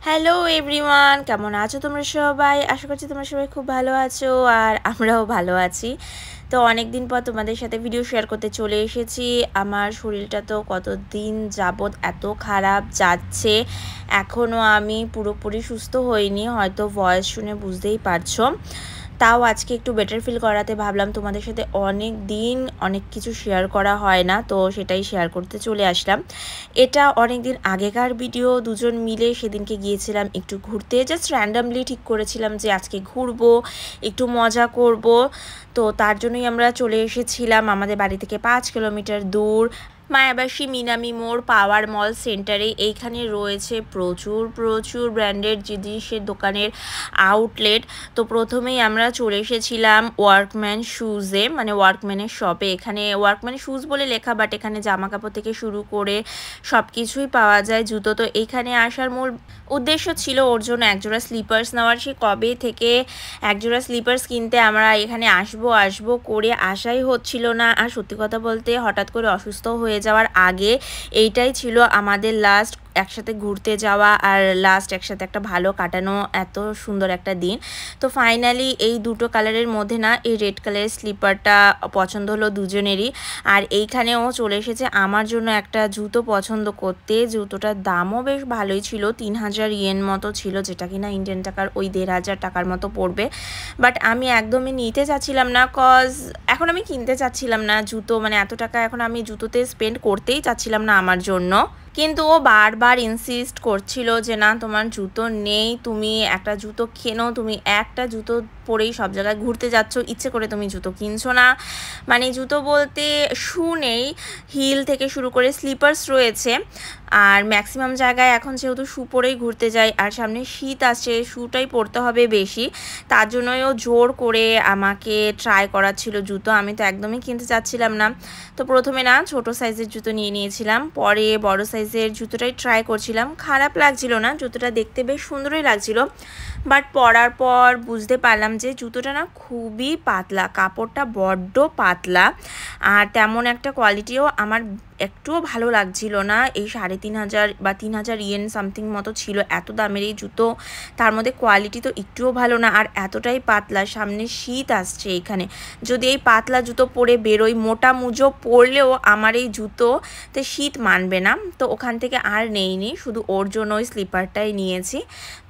Hello everyone, কেমন আছো তোমরা সবাই? আশা করছি তোমরা সবাই খুব ভালো আছো আর আমরাও ভালো আছি। তো অনেক দিন পর তোমাদের সাথে ভিডিও শেয়ার করতে চলে এসেছি। আমার শরীরটা তো কতদিন যাবৎ এত খারাপ যাচ্ছে, এখনও আমি পুরোপুরি সুস্থ হইনি, হয়তো ভয়েস শুনে বুঝতেই পারছো। তাও আজকে একটু বেটার ফিল করাতে ভাবলাম তোমাদের সাথে অনেক দিন অনেক কিছু শেয়ার করা হয় না, তো সেটাই শেয়ার করতে চলে আসলাম। এটা অনেক দিন আগেকার ভিডিও, দুজন মিলে সেদিনকে গিয়েছিলাম একটু ঘুরতে, জাস্ট র্যান্ডামলি ঠিক করেছিলাম যে আজকে ঘুরবো, একটু মজা করব। তো তার জন্যই আমরা চলে এসেছিলাম আমাদের বাড়ি থেকে 5 কিলোমিটার দূর মায়াবাসী মিনামি মোড় পাওয়ার মল সেন্টারে। এইখানে রয়েছে প্রচুর প্রচুর ব্র্যান্ডেড জিনিসের দোকানের আউটলেট। তো প্রথমেই আমরা চলে এসেছিলাম ওয়ার্কম্যান শুজে, মানে ওয়ার্কম্যানের শপে। এখানে ওয়ার্কম্যান শুজ বলে লেখা, বাট এখানে জামা কাপড় থেকে শুরু করে সব কিছুই পাওয়া যায়, জুতো। তো এখানে আসার মূল উদ্দেশ্য ছিল ওর জন্য একজোড়া স্লিপার্স নেওয়ার। সে কবে থেকে একজোড়া স্লিপার্স কিনতে আমরা এখানে আসবো আসবো করে আশাই হচ্ছিল না। আর সত্যি কথা বলতে হঠাৎ করে অসুস্থ হয়ে যাওয়ার আগে এইটাই ছিল আমাদের লাস্ট একসাথে ঘুরতে যাওয়া আর লাস্ট একসাথে একটা ভালো কাটানো এত সুন্দর একটা দিন। তো ফাইনালি এই দুটো কালারের মধ্যে না এই রেড কালারের স্লিপারটা পছন্দ হলো দুজনেরই। আর এইখানেও চলে এসেছে আমার জন্য একটা জুতো পছন্দ করতে। জুতোটার দামও বেশ ভালোই ছিল, 3000 ইয়েন মতো ছিল, যেটা কিনা ইন্ডিয়ান টাকার ওই 1500 টাকার মতো পড়বে। বাট আমি একদমই নিতে চাচ্ছিলাম না, কজ এখন আমি কিনতে চাচ্ছিলাম না জুতো, মানে এত টাকা এখন আমি জুতোতে স্পেন্ড করতেই চাচ্ছিলাম না আমার জন্য। কিন্তু ও বারবার ইনসিস্ট করছিল যে না, তোমার জুতো নেই, তুমি একটা জুতো কেনো, তুমি একটা জুতো পরেই সব জায়গায় ঘুরতে যাচ্ছ, ইচ্ছে করে তুমি জুতো কিনছো না। মানে জুতো বলতে শু নেই, হিল থেকে শুরু করে স্লিপার্স রয়েছে। আর ম্যাক্সিমাম জায়গায় এখন যেহেতু শু পরেই ঘুরতে যায় আর সামনে শীত আসছে, শুটাই পরতে হবে বেশি, তার জন্যই ও জোর করে আমাকে ট্রাই করাচ্ছিল জুতো। আমি তো একদমই কিনতে চাচ্ছিলাম না। তো প্রথমে না ছোট সাইজের জুতো নিয়ে নিয়েছিলাম, পরে বড় সাইজের জুতোটাই ট্রাই করছিলাম। খারাপ লাগছিল না, জুতোটা দেখতে বেশ সুন্দরই লাগছিল, বাট পরার পর বুঝতে পারলাম যে জুতোটা না খুবই পাতলা, কাপড়টা বড্ড পাতলা, আর তেমন একটা কোয়ালিটিও আমার একটুও ভালো লাগছিল না। এই 3500 বা 3000 ইয়েন সামথিং মতো ছিল এত দামের এই জুতো, তার মধ্যে কোয়ালিটি তো একটুও ভালো না, আর এতটাই পাতলা। সামনে শীত আসছে, এখানে যদি এই পাতলা জুতো পরে বেরোই, মোটা মুজো পরলেও আমার এই জুতোতে শীত মানবে না। তো ওখান থেকে আর নেইনি, শুধু ওর জন্য ওই স্লিপারটাই নিয়েছি।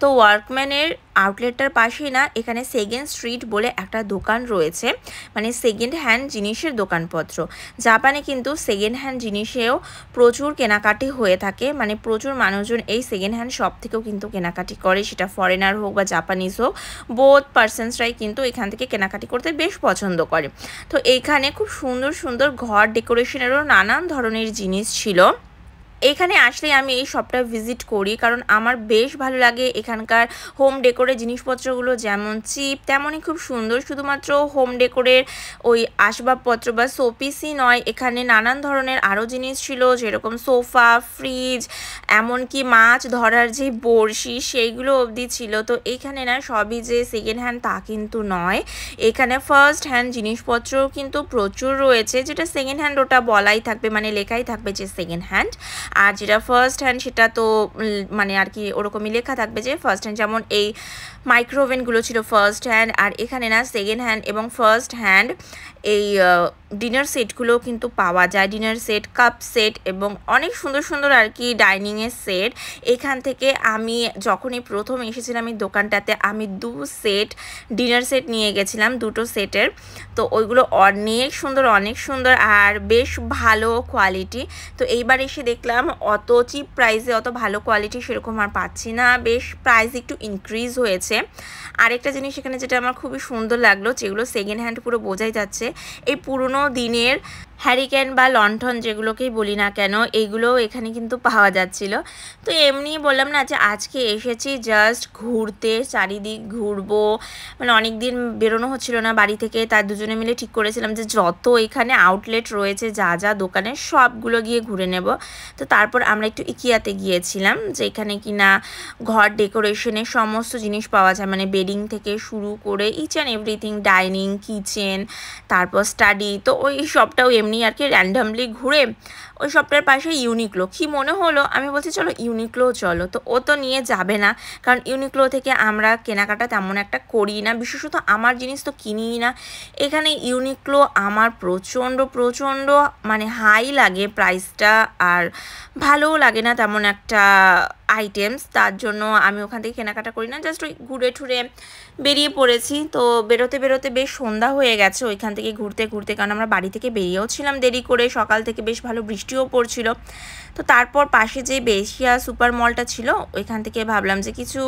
তো ওয়ার্কম্যানের আউটলেটটার পাশেই না এখানে সেকেন্ড স্ট্রিট বলে একটা দোকান রয়েছে, মানে সেকেন্ড হ্যান্ড জিনিসের দোকানপত্র। জাপানে কিন্তু সেকেন্ড হ্যান্ড জিনিসেও প্রচুর কেনাকাটি হয়ে থাকে, মানে প্রচুর মানুষজন এই সেকেন্ড হ্যান্ড শপ থেকেও কিন্তু কেনাকাটি করে, সেটা ফরেনার হোক বা জাপানিজ হোক, বোথ পার্সনসরাই কিন্তু এখান থেকে কেনাকাটি করতে বেশ পছন্দ করে। তো এইখানে খুব সুন্দর সুন্দর ঘর ডেকোরেশনেরও নানান ধরনের জিনিস ছিল। এখানে আসলে আমি এই শপটা ভিজিট করি, কারণ আমার বেশ ভালো লাগে এখানকার হোম ডেকোরের জিনিসপত্রগুলো, যেমন চিপ তেমনই খুব সুন্দর। শুধুমাত্র হোম ডেকোরের ওই আসবাবপত্র বা শোপিসই নয়, এখানে নানান ধরনের আরও জিনিস ছিল, যেরকম সোফা, ফ্রিজ, এমনকি মাছ ধরার যে বড়শি সেইগুলো অবধি ছিল। তো এইখানে না সবই যে সেকেন্ড হ্যান্ড তা কিন্তু নয়, এখানে ফার্স্ট হ্যান্ড জিনিসপত্রও কিন্তু প্রচুর রয়েছে। যেটা সেকেন্ড হ্যান্ড ওটা বলাই থাকবে, মানে লেখাই থাকবে যে সেকেন্ড হ্যান্ড, আর যেটা ফার্স্ট হ্যান্ড সেটা তো মানে আর কি ওরকমই লেখা থাকবে যে ফার্স্ট হ্যান্ড। যেমন এই মাইক্রোওভেনগুলো ছিল ফার্স্ট হ্যান্ড, আর এখানে না সেকেন্ড হ্যান্ড এবং ফার্স্ট হ্যান্ড এই ডিনার সেটগুলো কিন্তু পাওয়া যায়। ডিনার সেট, কাপ সেট এবং অনেক সুন্দর সুন্দর আর কি ডাইনিংয়ের সেট। এখান থেকে আমি যখনই প্রথম এসেছিলাম এই দোকানটাতে, আমি 2 সেট ডিনার সেট নিয়ে গেছিলাম, দুটো সেটের। তো ওইগুলো অনেক সুন্দর অনেক সুন্দর আর বেশ ভালো কোয়ালিটি। তো এইবার এসে দেখলাম অত চিপ প্রাইসে অত ভালো কোয়ালিটি সেরকম আর পাচ্ছি না, বেশ প্রাইস একটু ইনক্রিজ হয়েছে। আরেকটা জিনিস এখানে যেটা আমার খুবই সুন্দর লাগলো, যেগুলো সেকেন্ড হ্যান্ড পুরো বোঝাই যাচ্ছে, এই পুরনো দিনের হ্যারিকেন বা লণ্ঠন যেগুলোকেই বলি না কেন, এইগুলোও এখানে কিন্তু পাওয়া যাচ্ছিল। তো এমনি বললাম না যে আজকে এসেছি জাস্ট ঘুরতে, চারিদিক ঘুরবো, মানে অনেক দিন বেরোনো হচ্ছিল না বাড়ি থেকে, তার দুজনে মিলে ঠিক করেছিলাম যে যত এখানে আউটলেট রয়েছে যা যা দোকানে সবগুলো গিয়ে ঘুরে নেব। তো তারপর আমরা একটু ইকিয়াতে গিয়েছিলাম, যেখানে কিনা ঘর ডেকোরেশনের সমস্ত জিনিস পাওয়া যায়, মানে বেডিং থেকে শুরু করে each and everything, dining, kitchen, তারপর স্টাডি। তো ওই সবটাও এমনি আর কি র্যান্ডামলি ঘুরে ওই শপটার পাশে ইউনিক্লো কি মনে হলো, আমি বলছি চলো ইউনিক্লো চলো, তো ও তো নিয়ে যাবে না, কারণ ইউনিক্লো থেকে আমরা কেনাকাটা তেমন একটা করি না, বিশেষত আমার জিনিস তো কিনিই না। এখানে ইউনিক্লো আমার প্রচণ্ড প্রচণ্ড মানে হাই লাগে প্রাইসটা, আর ভালোও লাগে না তেমন একটা আইটেমস, তার জন্য আমি ওখান থেকে কেনাকাটা করি না। জাস্ট ওই ঘুরে ঠুরে বেরিয়ে পড়েছি। তো বেরোতে বেরোতে বেশ সন্ধ্যা হয়ে গেছে ওইখান থেকে ঘুরতে ঘুরতে, কারণ আমরা বাড়ি থেকে বেরিয়েও ছিলাম দেরি করে, সকাল থেকে বেশ ভালো বৃষ্টিও পড়ছিল। তো তারপর পাশে যে বেশিয়া সুপার মলটা ছিল ওইখান থেকে ভাবলাম যে কিছু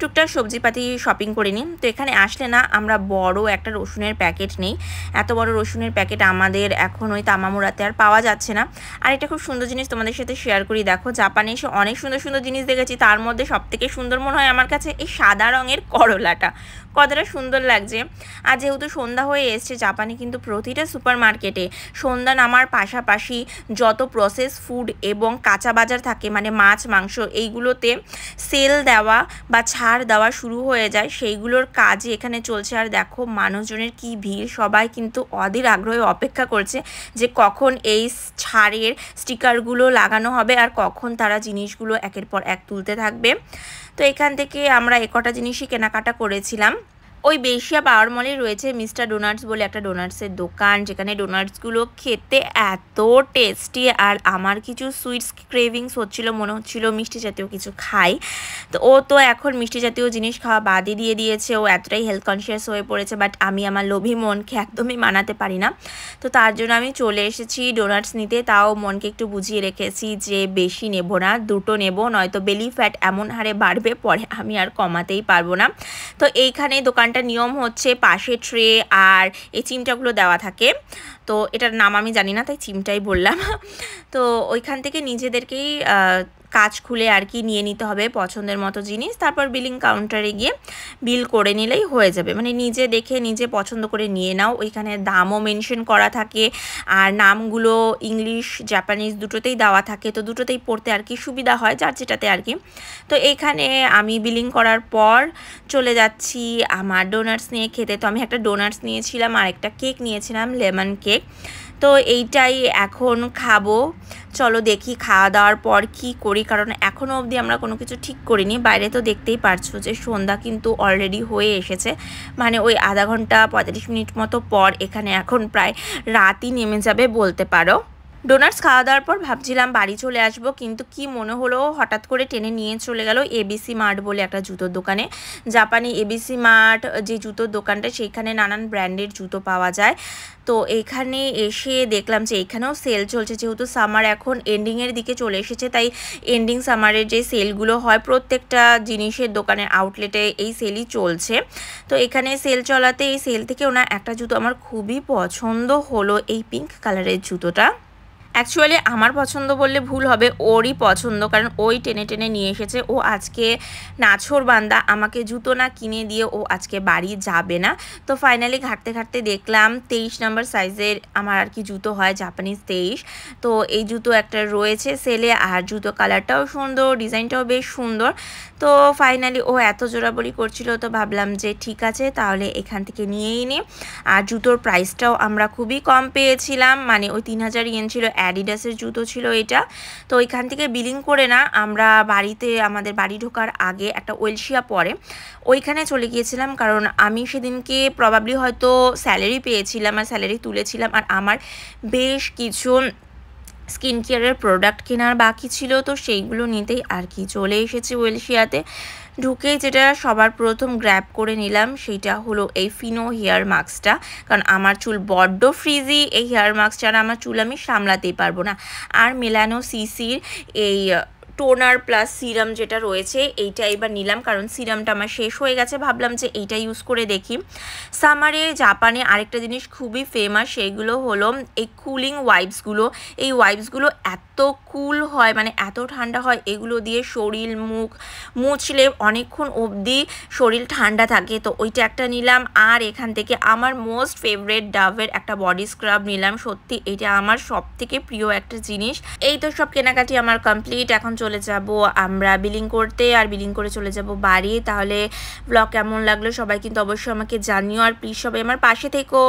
টুকটাক সবজিপাতি শপিং করে নিই। তো এখানে আসলে না আমরা বড় একটা রসুনের প্যাকেট নেই, এত বড় রসুনের প্যাকেট আমাদের এখন ওই তামামুরাতে আর পাওয়া যাচ্ছে না। আর এটা খুব সুন্দর জিনিস তোমাদের সাথে শেয়ার করি, দেখো জাপানে এসে অনেক সুন্দর সুন্দর জিনিস দেখেছি, তার মধ্যে সবথেকে সুন্দর মনে হয় আমার কাছে এই সাদা রঙের করলাটা, কতটা সুন্দর লাগছে। আর যেহেতু সন্ধ্যা হয়ে এসছে, জাপানে কিন্তু প্রতিটা সুপার মার্কেটে সন্ধ্যা নামার পাশাপাশি যত প্রসেস ফুড এবং কাঁচা বাজার থাকে মানে মাছ মাংস এইগুলোতে সেল দেওয়া বা ছাড় দেওয়া শুরু হয়ে যায়, সেইগুলোর কাজই এখানে চলছে। আর দেখো মানুষজনের কি ভিড়, সবাই কিন্তু অধীর আগ্রহে অপেক্ষা করছে যে কখন এই ছাড়ের স্টিকারগুলো লাগানো হবে আর কখন তারা জিনিসগুলো একের পর এক তুলতে থাকবে। তো এখান থেকে আমরা একটা জিনিসই কেনাকাটা করেছিলাম। ওই বেশিয়া পাওয়ার মলেই রয়েছে মিস্টার ডোনাটস বলে একটা ডোনাটসের দোকান, যেখানে ডোনাটসগুলো খেতে এত টেস্টি, আর আমার কিছু সুইটস ক্রেভিংস হচ্ছিল, মনে হচ্ছিল মিষ্টি জাতীয় কিছু খাই। তো ও তো এখন মিষ্টি জাতীয় জিনিস খাওয়া বাদই দিয়ে দিয়েছে, ও এতটাই হেলথ কনসিয়াস হয়ে পড়েছে, বাট আমি আমার লোভী মনকে একদমই মানাতে পারি না। তো তার জন্য আমি চলে এসেছি ডোনাটস নিতে, তাও মনকে একটু বুঝিয়ে রেখেছি যে বেশি নেব না, দুটো নেব, নয়তো বেলি ফ্যাট এমন হারে বাড়বে পরে আমি আর কমাতেই পারবো না। তো এইখানে দোকানটা নিয়ম হচ্ছে পাশে ট্রে আর এই চিমটাগুলো দেওয়া থাকে, তো এটার নাম আমি জানি না তাই চিমটাই বললাম। তো ওইখান থেকে নিজেদেরকেই কাজ খুলে আর কি নিয়ে নিতে হবে পছন্দের মতো জিনিস, তারপর বিলিং কাউন্টারে গিয়ে বিল করে নিলেই হয়ে যাবে, মানে নিজে দেখে নিজে পছন্দ করে নিয়ে নাও। ওইখানে দামও মেনশন করা থাকে আর নামগুলো ইংলিশ জাপানিজ দুটোতেই দেওয়া থাকে, তো দুটোতেই পড়তে আর কি সুবিধা হয় যার যেটাতে আর কি। তো এইখানে আমি বিলিং করার পর চলে যাচ্ছি আমার ডোনাটস নিয়ে খেতে। তো আমি একটা ডোনাটস নিয়েছিলাম আর একটা কেক নিয়েছিলাম, লেমন কেক। তো এইটাই এখন খাবো, চলো দেখি খাওয়া দাওয়ার পর কি করি, কারণ এখনও অবধি আমরা কোনো কিছু ঠিক করিনি। বাইরে তো দেখতেই পারছো যে সন্ধ্যা কিন্তু অলরেডি হয়ে এসেছে, মানে ওই আধা ঘন্টা 45 মিনিট মতো পর এখানে এখন প্রায় রাতই নেমে যাবে বলতে পারো। ডোনাটস খাওয়া দাওয়ার পর ভাবছিলাম বাড়ি চলে আসবো, কিন্তু কি মনে হলো হঠাৎ করে টেনে নিয়ে চলে গেল এবিসি মার্ট বলে একটা জুতোর দোকানে। জাপানি এবিসি মার্ট যে জুতোর দোকানটা, সেইখানে নানান ব্র্যান্ডের জুতো পাওয়া যায়। তো এখানে এসে দেখলাম যে এখানেও সেল চলছে, যেহেতু সামার এখন এন্ডিংয়ের দিকে চলে এসেছে, তাই এন্ডিং সামারের যে সেলগুলো হয় প্রত্যেকটা জিনিসের দোকানের আউটলেটে এই সেলই চলছে। তো এখানে সেল চলাতে এই সেল থেকেও না একটা জুতো আমার খুবই পছন্দ হলো, এই পিঙ্ক কালারের জুতোটা। অ্যাকচুয়ালি আমার পছন্দ বললে ভুল হবে, ওরই পছন্দ, কারণ ওই টেনে টেনে নিয়ে এসেছে। ও আজকে নাছোড় বান্দা, আমাকে জুতো না কিনে দিয়ে ও আজকে বাড়ি যাবে না। তো ফাইনালি ঘাটতে ঘাটতে দেখলাম 23 নম্বর সাইজের আমার আর কি জুতো হয়, জাপানিজ 23। তো এই জুতো একটা রয়েছে সেলে, আর জুতো কালারটাও সুন্দর, ডিজাইনটাও বেশ সুন্দর। তো ফাইনালি ও এত জোরাবলি করছিল, তো ভাবলাম যে ঠিক আছে তাহলে এখান থেকে নিয়েই নিই। আর জুতোর প্রাইসটাও আমরা খুবই কম পেয়েছিলাম, মানে ওই 3000 ইয়েন ছিল, অ্যাডিডাসের জুতো ছিল এটা। তো ওইখান থেকে বিলিং করে না আমরা বাড়িতে, আমাদের বাড়ি ঢোকার আগে একটা ওয়েলশিয়া পরে ওইখানে চলে গিয়েছিলাম, কারণ আমি সেদিনকে প্রবাবলি হয়তো স্যালারি পেয়েছিলাম আর স্যালারি তুলেছিলাম, আর আমার বেশ কিছু স্কিন কেয়ারের প্রোডাক্ট কেনার বাকি ছিল, তো সেইগুলো নিতেই আর কি চলে এসেছি ওয়েলশিয়াতে। ঢুকেই যেটা সবার প্রথম গ্র্যাব করে নিলাম সেটা হলো এই ফিনো হেয়ার মাস্কটা, কারণ আমার চুল বড্ড ফ্রিজি, এই হেয়ার মাস্ক ছাড়া আমার চুল আমি সামলাতেই পারবো না। আর মেলানো সিসির এই টোনার প্লাস সিরাম যেটা রয়েছে এইটা এবার নিলাম, কারণ সিরামটা আমার শেষ হয়ে গেছে, ভাবলাম যে এইটা ইউজ করে দেখি। সামারে জাপানে আরেকটা জিনিস খুবই ফেমাস, সেইগুলো হলো এই কুলিং ওয়াইপসগুলো। এই ওয়াইপসগুলো এত কুল হয়, মানে এত ঠান্ডা হয়, এগুলো দিয়ে শরীর মুখ মুছলে অনেকক্ষণ অবধি শরীর ঠান্ডা থাকে। তো ওইটা একটা নিলাম, আর এখান থেকে আমার মোস্ট ফেভারেট ডাভের একটা বডি স্ক্রাব নিলাম। সত্যি এটা আমার সব থেকে প্রিয় একটা জিনিস। এই তো সব কেনাকাটি আমার কমপ্লিট, এখন চলে যাব আমরা বিলিং করতে, আর বিলিং করে চলে যাব বাড়ি। তাহলে ব্লগ কেমন লাগলো সবাই কিন্তু অবশ্যই আমাকে জানিও, আর প্লিজ সবাই আমার পাশে থেকো।